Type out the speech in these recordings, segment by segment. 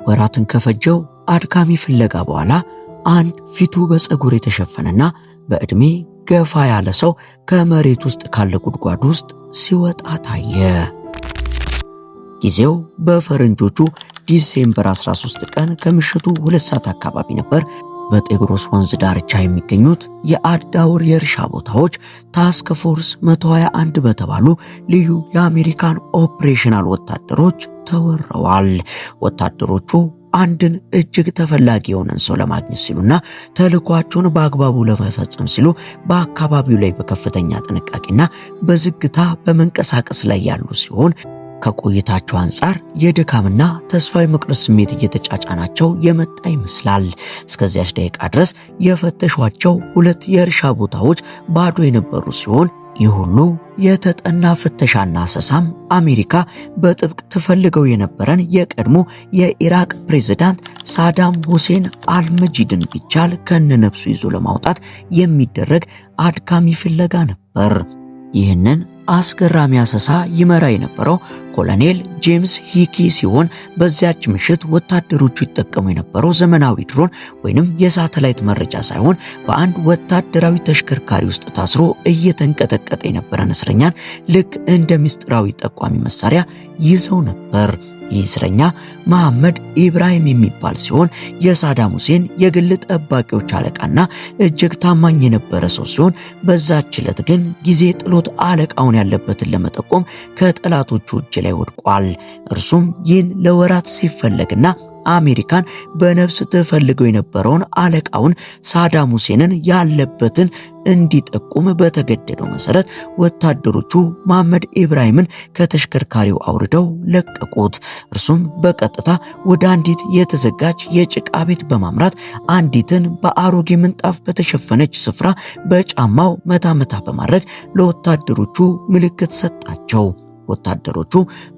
ወራትን ከፈጀው አድካሚ ፍለጋ በኋላ አንድ ፊቱ በፀጉር የተሸፈነና በዕድሜ ገፋ ያለ ሰው ከመሬት ውስጥ ካለ ጉድጓድ ውስጥ ሲወጣ ታየ። ጊዜው በፈረንጆቹ ዲሴምበር 13 ቀን ከምሽቱ 2 ሰዓት አካባቢ ነበር። በጤግሮስ ወንዝ ዳርቻ የሚገኙት የአዳውር የእርሻ ቦታዎች ታስክ ፎርስ 121 በተባሉ ልዩ የአሜሪካን ኦፕሬሽናል ወታደሮች ተወረዋል። ወታደሮቹ አንድን እጅግ ተፈላጊ የሆነን ሰው ለማግኘት ሲሉና ተልዕኳቸውን በአግባቡ ለመፈጸም ሲሉ በአካባቢው ላይ በከፍተኛ ጥንቃቄና በዝግታ በመንቀሳቀስ ላይ ያሉ ሲሆን ከቆይታቸው አንጻር የድካምና ተስፋ የመቁረጥ ስሜት እየተጫጫናቸው የመጣ ይመስላል። እስከዚያች ደቂቃ ድረስ የፈተሿቸው 2 የእርሻ ቦታዎች ባዶ የነበሩ ሲሆን ይህ ሁሉ የተጠና ፍተሻና አሰሳም አሜሪካ በጥብቅ ትፈልገው የነበረን የቀድሞ የኢራቅ ፕሬዝዳንት ሳዳም ሁሴን አልመጂድን ቢቻል ከነነፍሱ ይዞ ለማውጣት የሚደረግ አድካሚ ፍለጋ ነበር። ይህንን አስገራሚ አሰሳ ይመራ የነበረው ኮሎኔል ጄምስ ሂኪ ሲሆን በዚያች ምሽት ወታደሮቹ ይጠቀሙ የነበረው ዘመናዊ ድሮን ወይንም የሳተላይት መረጃ ሳይሆን በአንድ ወታደራዊ ተሽከርካሪ ውስጥ ታስሮ እየተንቀጠቀጠ የነበረን እስረኛን ልክ እንደ ምስጢራዊ ጠቋሚ መሳሪያ ይዘው ነበር። ይህ እስረኛ መሐመድ ኢብራሂም የሚባል ሲሆን የሳዳም ሁሴን የግል ጠባቂዎች አለቃና እጅግ ታማኝ የነበረ ሰው ሲሆን በዛች ዕለት ግን ጊዜ ጥሎት አለቃውን ያለበትን ለመጠቆም ከጠላቶቹ እጅ ላይ ወድቋል። እርሱም ይህን ለወራት ሲፈለግና አሜሪካን በነፍስ ተፈልገው የነበረውን አለቃውን ሳዳም ሁሴንን ያለበትን እንዲጠቁም በተገደደው መሰረት ወታደሮቹ መሐመድ ኢብራሂምን ከተሽከርካሪው አውርደው ለቀቁት። እርሱም በቀጥታ ወደ አንዲት የተዘጋች የጭቃ ቤት በማምራት አንዲትን በአሮጌ ምንጣፍ በተሸፈነች ስፍራ በጫማው መታ በማድረግ ለወታደሮቹ ምልክት ሰጣቸው። ወታደሮቹ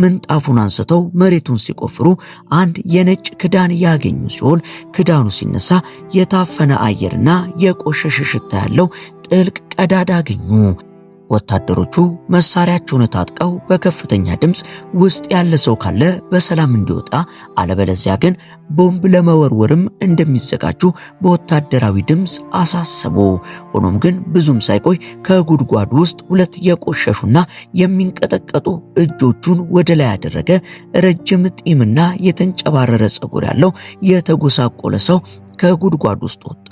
ምንጣፉን አንስተው መሬቱን ሲቆፍሩ አንድ የነጭ ክዳን ያገኙ ሲሆን ክዳኑ ሲነሳ የታፈነ አየርና የቆሸሸ ሽታ ያለው ጥልቅ ቀዳዳ አገኙ። ወታደሮቹ መሳሪያቸውን ታጥቀው በከፍተኛ ድምፅ ውስጥ ያለ ሰው ካለ በሰላም እንዲወጣ አለበለዚያ ግን ቦምብ ለመወርወርም እንደሚዘጋጁ በወታደራዊ ድምፅ አሳሰቡ። ሆኖም ግን ብዙም ሳይቆይ ከጉድጓዱ ውስጥ 2 የቆሸሹና የሚንቀጠቀጡ እጆቹን ወደ ላይ ያደረገ ረጅም ጢምና የተንጨባረረ ፀጉር ያለው የተጎሳቆለ ሰው ከጉድጓድ ውስጥ ወጣ።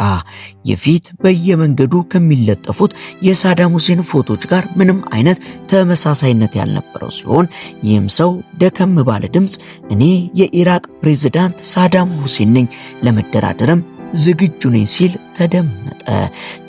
የፊት በየመንገዱ ከሚለጠፉት የሳዳም ሁሴን ፎቶዎች ጋር ምንም አይነት ተመሳሳይነት ያልነበረው ሲሆን ይህም ሰው ደከም ባለ ድምፅ እኔ የኢራቅ ፕሬዝዳንት ሳዳም ሁሴን ነኝ፣ ለመደራደርም ዝግጁ ነኝ ሲል ተደመጠ።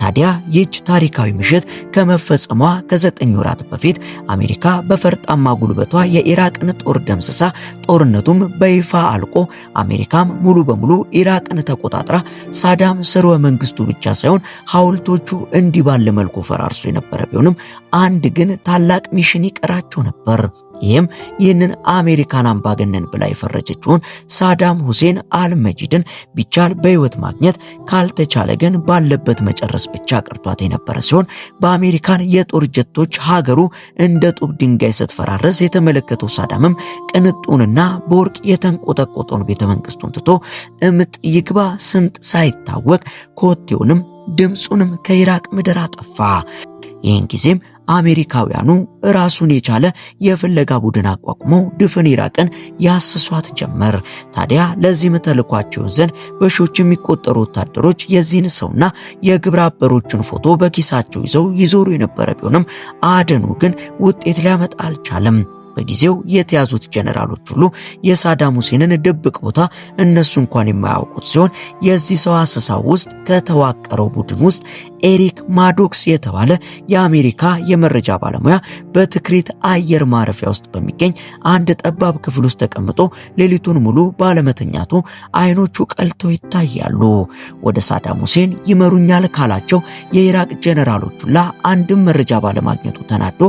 ታዲያ ይህች ታሪካዊ ምሽት ከመፈጸሟ ከ9 ወራት በፊት አሜሪካ በፈርጣማ ጉልበቷ የኢራቅን ጦር ደምስሳ ጦርነቱም በይፋ አልቆ አሜሪካም ሙሉ በሙሉ ኢራቅን ተቆጣጥራ ሳዳም ስርወ መንግስቱ ብቻ ሳይሆን ሐውልቶቹ እንዲህ ባለ መልኩ ፈራርሶ የነበረ ቢሆንም አንድ ግን ታላቅ ሚሽን ይቀራቸው ነበር። ይህም ይህንን አሜሪካን አምባገነን ብላ የፈረጀችውን ሳዳም ሁሴን አልመጂድን ቢቻል በህይወት ማግኘት ካልተቻለ ግን ባለበት መጨረስ ብቻ ቀርቷት የነበረ ሲሆን በአሜሪካን የጦር ጀቶች ሀገሩ እንደ ጡብ ድንጋይ ስትፈራረስ የተመለከተው ሳዳምም ቅንጡንና በወርቅ የተንቆጠቆጠውን ቤተመንግስቱን ትቶ እምጥ ይግባ ስምጥ ሳይታወቅ ኮቴውንም ድምፁንም ከኢራቅ ምድር አጠፋ። ይህን ጊዜም አሜሪካውያኑ ራሱን የቻለ የፍለጋ ቡድን አቋቁመው ድፍን ኢራቅን ያስሷት ጀመር። ታዲያ ለዚህም ተልኳቸው ዘንድ በሺዎች የሚቆጠሩ ወታደሮች የዚህን ሰውና የግብረ አበሮቹን ፎቶ በኪሳቸው ይዘው ይዞሩ የነበረ ቢሆንም አደኑ ግን ውጤት ሊያመጣ አልቻለም። በጊዜው የተያዙት ጀነራሎች ሁሉ የሳዳም ሁሴንን ድብቅ ቦታ እነሱ እንኳን የማያውቁት ሲሆን የዚህ ሰው አሰሳው ውስጥ ከተዋቀረው ቡድን ውስጥ ኤሪክ ማዶክስ የተባለ የአሜሪካ የመረጃ ባለሙያ በትክሪት አየር ማረፊያ ውስጥ በሚገኝ አንድ ጠባብ ክፍል ውስጥ ተቀምጦ ሌሊቱን ሙሉ ባለመተኛቱ አይኖቹ ቀልተው ይታያሉ። ወደ ሳዳም ሁሴን ይመሩኛል ካላቸው የኢራቅ ጀነራሎች ሁላ አንድም መረጃ ባለማግኘቱ ተናዶ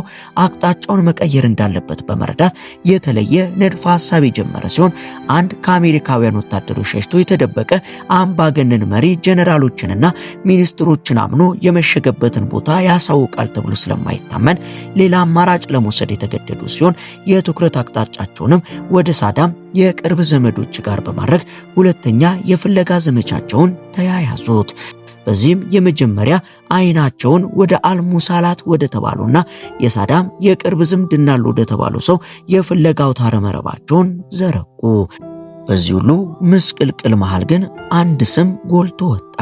አቅጣጫውን መቀየር እንዳለበት በመረዳት የተለየ ንድፈ ሐሳብ የጀመረ ሲሆን አንድ ከአሜሪካውያን ወታደሮች ሸሽቶ የተደበቀ አምባገነን መሪ ጀነራሎችንና ሚኒስትሮችን አምኖ የመሸገበትን ቦታ ያሳውቃል ተብሎ ስለማይታመን ሌላ አማራጭ ለመውሰድ የተገደዱ ሲሆን የትኩረት አቅጣጫቸውንም ወደ ሳዳም የቅርብ ዘመዶች ጋር በማድረግ ሁለተኛ የፍለጋ ዘመቻቸውን ተያያዙት። በዚህም የመጀመሪያ አይናቸውን ወደ አልሙሳላት ወደ ተባሉና የሳዳም የቅርብ ዝምድና ወደ ተባሉ ሰው የፍለጋ አውታረ መረባቸውን ዘረጉ። በዚህ ሁሉ ምስቅልቅል መሃል ግን አንድ ስም ጎልቶ ወጣ።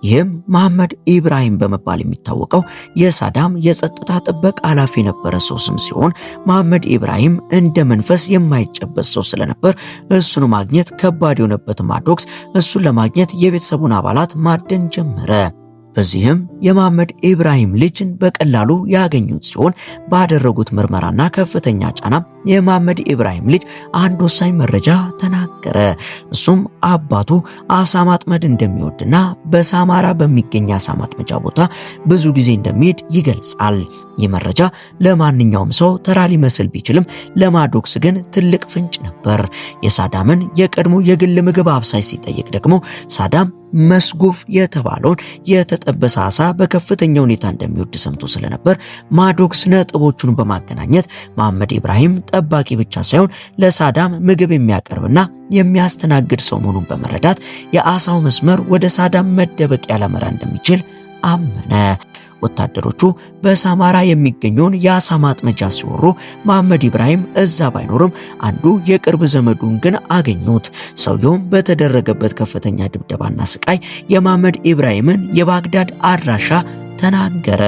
ይህም መሐመድ ኢብራሂም በመባል የሚታወቀው የሳዳም የጸጥታ ጥበቃ ኃላፊ የነበረ ሰው ስም ሲሆን መሐመድ ኢብራሂም እንደ መንፈስ የማይጨበጥ ሰው ስለነበር እሱን ማግኘት ከባድ የሆነበት ማዶክስ እሱን ለማግኘት የቤተሰቡን አባላት ማደን ጀመረ። በዚህም የመሐመድ ኢብራሂም ልጅን በቀላሉ ያገኙት ሲሆን ባደረጉት ምርመራና ከፍተኛ ጫና የመሐመድ ኢብራሂም ልጅ አንድ ወሳኝ መረጃ ተናገረ። እሱም አባቱ አሳ ማጥመድ እንደሚወድና በሳማራ በሚገኝ አሳ ማጥመጃ ቦታ ብዙ ጊዜ እንደሚሄድ ይገልጻል። ይህ መረጃ ለማንኛውም ሰው ተራ ሊመስል ቢችልም ለማዶክስ ግን ትልቅ ፍንጭ ነበር። የሳዳምን የቀድሞ የግል ምግብ አብሳይ ሲጠይቅ ደግሞ ሳዳም መስጉፍ የተባለውን የተጠበሰ አሳ በከፍተኛ ሁኔታ እንደሚወድ ሰምቶ ስለነበር ማዶክስ ነጥቦቹን በማገናኘት መሐመድ ኢብራሂም ጠባቂ ብቻ ሳይሆን ለሳዳም ምግብ የሚያቀርብና የሚያስተናግድ ሰው መሆኑን በመረዳት የአሳው መስመር ወደ ሳዳም መደበቂያ ሊያመራ እንደሚችል አመነ። ወታደሮቹ በሳማራ የሚገኘውን የአሳ ማጥመጃ ሲወሩ መሐመድ ኢብራሂም እዛ ባይኖርም አንዱ የቅርብ ዘመዱን ግን አገኙት። ሰውየውም በተደረገበት ከፍተኛ ድብደባና ስቃይ የመሐመድ ኢብራሂምን የባግዳድ አድራሻ ተናገረ።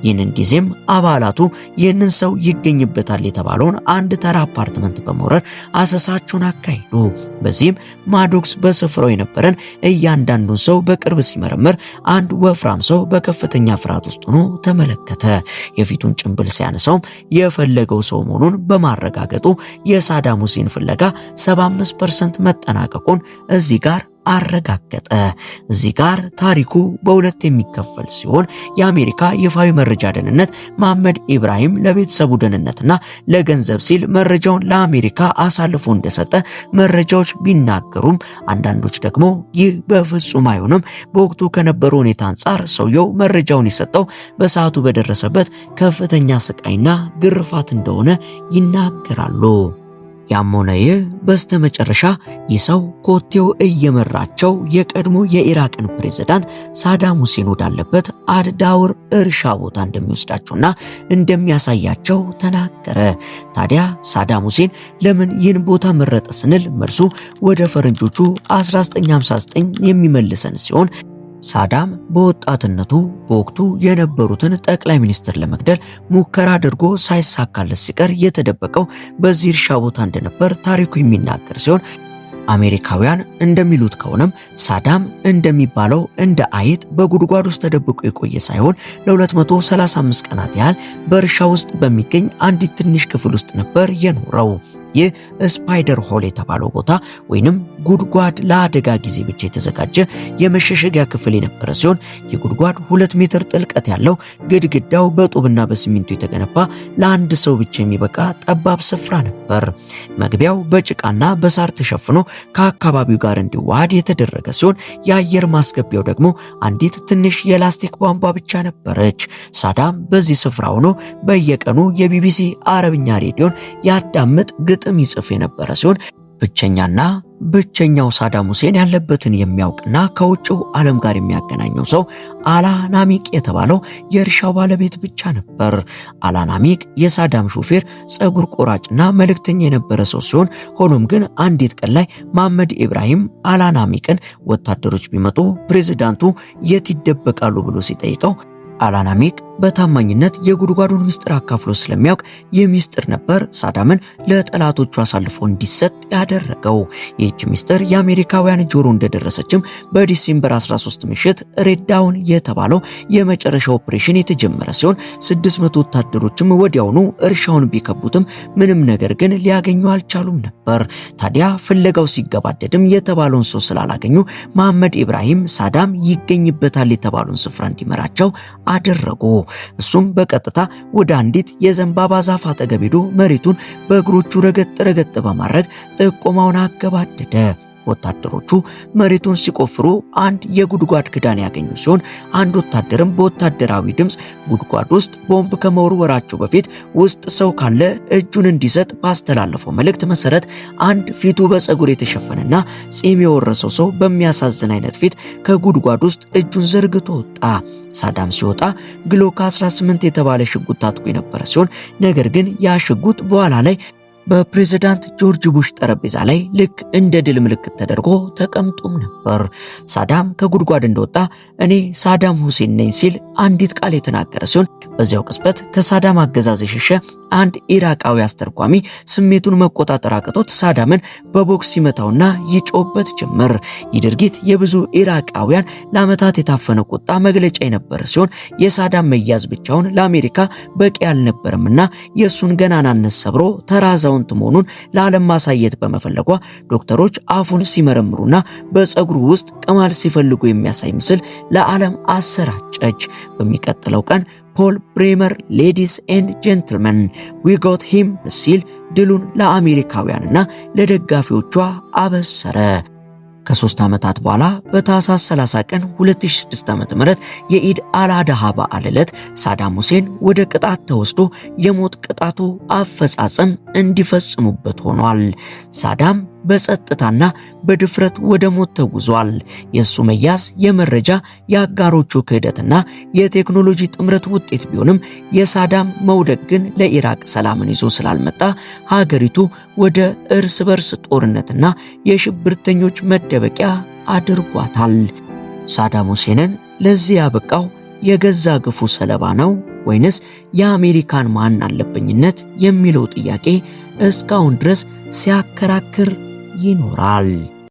ይህንን ጊዜም አባላቱ ይህንን ሰው ይገኝበታል የተባለውን አንድ ተራ አፓርትመንት በመውረር አሰሳቸውን አካሂዱ። በዚህም ማዶክስ በስፍራው የነበረን እያንዳንዱን ሰው በቅርብ ሲመረምር አንድ ወፍራም ሰው በከፍተኛ ፍርሃት ውስጥ ሆኖ ተመለከተ። የፊቱን ጭንብል ሲያነሳውም የፈለገው ሰው መሆኑን በማረጋገጡ የሳዳም ሁሴን ፍለጋ 75% መጠናቀቁን እዚህ ጋር አረጋገጠ። እዚህ ጋር ታሪኩ በሁለት የሚከፈል ሲሆን የአሜሪካ ይፋዊ መረጃ ደህንነት መሐመድ ኢብራሂም ለቤተሰቡ ደህንነትና ለገንዘብ ሲል መረጃውን ለአሜሪካ አሳልፎ እንደሰጠ መረጃዎች ቢናገሩም አንዳንዶች ደግሞ ይህ በፍጹም አይሆንም፣ በወቅቱ ከነበረው ሁኔታ አንጻር ሰውየው መረጃውን የሰጠው በሰዓቱ በደረሰበት ከፍተኛ ስቃይና ግርፋት እንደሆነ ይናገራሉ። ያም ሆነ ይህ በስተመጨረሻ ይህ ሰው ኮቴው እየመራቸው የቀድሞ የኢራቅን ፕሬዝዳንት ሳዳም ሁሴን ወዳለበት አድዳውር እርሻ ቦታ እንደሚወስዳቸውና እንደሚያሳያቸው ተናገረ። ታዲያ ሳዳም ሁሴን ለምን ይህን ቦታ መረጠ ስንል መልሱ ወደ ፈረንጆቹ 1959 የሚመልሰን ሲሆን ሳዳም በወጣትነቱ በወቅቱ የነበሩትን ጠቅላይ ሚኒስትር ለመግደል ሙከራ አድርጎ ሳይሳካለት ሲቀር የተደበቀው በዚህ እርሻ ቦታ እንደነበር ታሪኩ የሚናገር ሲሆን አሜሪካውያን እንደሚሉት ከሆነም ሳዳም እንደሚባለው እንደ አይጥ በጉድጓድ ውስጥ ተደብቆ የቆየ ሳይሆን ለ235 ቀናት ያህል በእርሻ ውስጥ በሚገኝ አንዲት ትንሽ ክፍል ውስጥ ነበር የኖረው። ይህ ስፓይደር ሆል የተባለው ቦታ ወይንም ጉድጓድ ለአደጋ ጊዜ ብቻ የተዘጋጀ የመሸሸጊያ ክፍል የነበረ ሲሆን የጉድጓድ 2 ሜትር ጥልቀት ያለው ግድግዳው በጡብና በሲሚንቶ የተገነባ ለአንድ ሰው ብቻ የሚበቃ ጠባብ ስፍራ ነበር። መግቢያው በጭቃና በሳር ተሸፍኖ ከአካባቢው ጋር እንዲዋሃድ የተደረገ ሲሆን የአየር ማስገቢያው ደግሞ አንዲት ትንሽ የላስቲክ ቧንቧ ብቻ ነበረች። ሳዳም በዚህ ስፍራ ሆኖ በየቀኑ የቢቢሲ አረብኛ ሬዲዮን ያዳምጥ ግጥም ይጽፍ የነበረ ሲሆን ብቸኛው ሳዳም ሁሴን ያለበትን የሚያውቅና ከውጭው ዓለም ጋር የሚያገናኘው ሰው አላናሚቅ የተባለው የእርሻው ባለቤት ብቻ ነበር። አላናሚቅ የሳዳም ሹፌር፣ ጸጉር ቆራጭና መልእክተኛ የነበረ ሰው ሲሆን ሆኖም ግን አንዲት ቀን ላይ መሐመድ ኢብራሂም አላናሚቅን ወታደሮች ቢመጡ ፕሬዝዳንቱ የት ይደበቃሉ ብሎ ሲጠይቀው አላናሚቅ በታማኝነት የጉድጓዱን ምስጢር አካፍሎ ስለሚያውቅ ይህ ምስጢር ነበር ሳዳምን ለጠላቶቹ አሳልፎ እንዲሰጥ ያደረገው። ይህች ምስጢር የአሜሪካውያን ጆሮ እንደደረሰችም በዲሴምበር 13 ምሽት ሬዳውን የተባለው የመጨረሻ ኦፕሬሽን የተጀመረ ሲሆን 600 ወታደሮችም ወዲያውኑ እርሻውን ቢከቡትም ምንም ነገር ግን ሊያገኙ አልቻሉም ነበር። ታዲያ ፍለጋው ሲገባደድም የተባለውን ሰው ስላላገኙ መሐመድ ኢብራሂም ሳዳም ይገኝበታል የተባለውን ስፍራ እንዲመራቸው አደረጉ። እሱም በቀጥታ ወደ አንዲት የዘንባባ ዛፍ አጠገብ ሄዶ መሬቱን በእግሮቹ ረገጥ በማድረግ ጥቆማውን አገባደደ። ወታደሮቹ መሬቱን ሲቆፍሩ አንድ የጉድጓድ ክዳን ያገኙ ሲሆን አንድ ወታደርም በወታደራዊ ድምፅ ጉድጓድ ውስጥ ቦምብ ከመወርወራቸው በፊት ውስጥ ሰው ካለ እጁን እንዲሰጥ ባስተላለፈው መልእክት መሰረት አንድ ፊቱ በፀጉር የተሸፈነና ፂም የወረሰው ሰው በሚያሳዝን አይነት ፊት ከጉድጓድ ውስጥ እጁን ዘርግቶ ወጣ። ሳዳም ሲወጣ ግሎክ 18 የተባለ ሽጉጥ ታጥቆ የነበረ ሲሆን ነገር ግን ያ ሽጉጥ በኋላ ላይ በፕሬዝዳንት ጆርጅ ቡሽ ጠረጴዛ ላይ ልክ እንደ ድል ምልክት ተደርጎ ተቀምጦም ነበር። ሳዳም ከጉድጓድ እንደወጣ እኔ ሳዳም ሁሴን ነኝ ሲል አንዲት ቃል የተናገረ ሲሆን በዚያው ቅጽበት ከሳዳም አገዛዝ የሸሸ አንድ ኢራቃዊ አስተርጓሚ ስሜቱን መቆጣጠር አቅቶት ሳዳምን በቦክስ ሲመታውና ይጮህበት ጀመር። ይህ ድርጊት የብዙ ኢራቃውያን ለዓመታት የታፈነ ቁጣ መግለጫ የነበረ ሲሆን የሳዳም መያዝ ብቻውን ለአሜሪካ በቂ አልነበረምና የእሱን ገናናነት ሰብሮ ተራዛውንት መሆኑን ለዓለም ማሳየት በመፈለጓ ዶክተሮች አፉን ሲመረምሩና በፀጉሩ ውስጥ ቅማል ሲፈልጉ የሚያሳይ ምስል ለዓለም አሰራጨች። በሚቀጥለው ቀን ፖል ብሬመር ሌዲስ ኤንድ ጀንትልመን ዊ ጎት ሂም ሲል ድሉን ለአሜሪካውያንና ለደጋፊዎቿ አበሰረ። ከ3 ዓመታት በኋላ በታህሳስ 30 ቀን 2006 ዓ.ም የኢድ አልአድሃ በዓል ዕለት ሳዳም ሁሴን ወደ ቅጣት ተወስዶ የሞት ቅጣቱ አፈጻጸም እንዲፈጽሙበት ሆኗል። ሳዳም በጸጥታና በድፍረት ወደ ሞት ተጉዟል። የሱ መያዝ የመረጃ የአጋሮቹ ክህደትና የቴክኖሎጂ ጥምረት ውጤት ቢሆንም የሳዳም መውደቅ ግን ለኢራቅ ሰላምን ይዞ ስላልመጣ ሀገሪቱ ወደ እርስ በርስ ጦርነትና የሽብርተኞች መደበቂያ አድርጓታል። ሳዳም ሁሴንን ለዚህ ያበቃው የገዛ ግፉ ሰለባ ነው ወይንስ የአሜሪካን ማን አለብኝነት የሚለው ጥያቄ እስካሁን ድረስ ሲያከራክር ይኖራል።